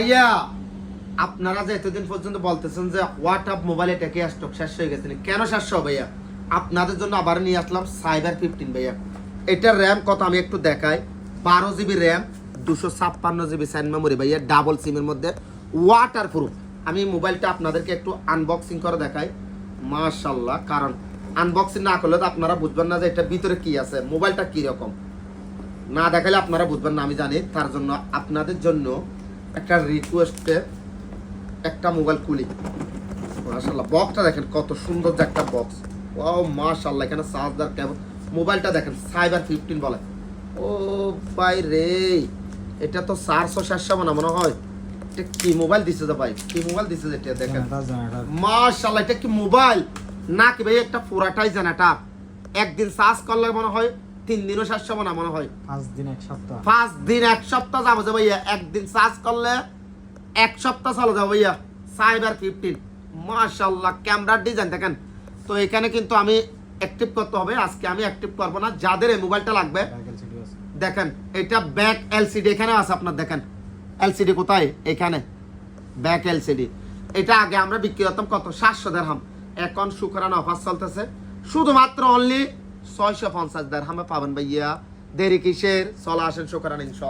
ভাইয়া আপনারা যে এতদিন পর্যন্ত বলতেছেন যে হোয়াটসঅ্যাপ মোবাইলে টেকে স্টক শেষ হয়ে গেছে, কেন শেষ হবে ভাইয়া? আপনাদের জন্য আবার নিয়ে আসলাম সাইবার 15 ভাইয়া। এটার র্যাম কত আমি একটু দেখাই। 12 জিবি র্যাম, 256 জিবি সাইন মেমোরি ভাইয়া, ডাবল সিমের মধ্যে, ওয়াটার প্রুফ। আমি মোবাইলটা আপনাদেরকে একটু আনবক্সিং করে দেখাই। মাশাআল্লাহ, কারণ আনবক্সিং না করলে তো আপনারা বুঝবেন না যে এটার ভিতরে কি আছে, মোবাইলটা কি রকম। না দেখালে আপনারা বুঝবেন না, আমি জানি। তার জন্য আপনাদের জন্য একটা রিকোয়েস্টে একটা মোবাইল খুলি। মাশাআল্লাহ, বক্সটা দেখেন কত সুন্দর যে একটা বক্স। ওয়াও মাশাআল্লাহ, এখানে চার্জার কেবল। মোবাইলটা দেখেন সাইবার 15 বলে। ও ভাই রে, এটা তো 400 মনে হয়। এটা কি মোবাইল দিছে যে ভাই, কি মোবাইল দিছে এটা দেখেন। মাশাআল্লাহ, এটা কি মোবাইল না কি ভাই? একটা পুরাটাই জেনারেটর। একদিন চার্জ করলে মনে হয় 3 দিনও 700 মনে হয়। 5 দিন 1 সপ্তাহ, 5 দিন 1 সপ্তাহ যাবো যে ভাইয়া। একদিন চার্জ করলে 1 সপ্তাহ চলে যাবো ভাইয়া। সাইবার 15 মাশাআল্লাহ, ক্যামেরার ডিজাইন দেখেন। তো এখানে কিন্তু আমি অ্যাক্টিভ করতে হবে, আজকে আমি অ্যাক্টিভ করব না। যাদের এই মোবাইলটা লাগবে দেখেন, এটা ব্যাক এলসিডি এখানে আছে আপনার। দেখেন এলসিডি কোথায়? এখানে ব্যাক এলসিডি। এটা আগে আমরা বিক্রি করতাম কত? 700 দিরহাম। এখন শুকরানা অফার চলতেছে, শুধুমাত্র অনলি 650 দিরহামে পাবেন ভাইয়া। দেরি কিসের? চলে আসেন শুকরানা ইনশাআল্লাহ।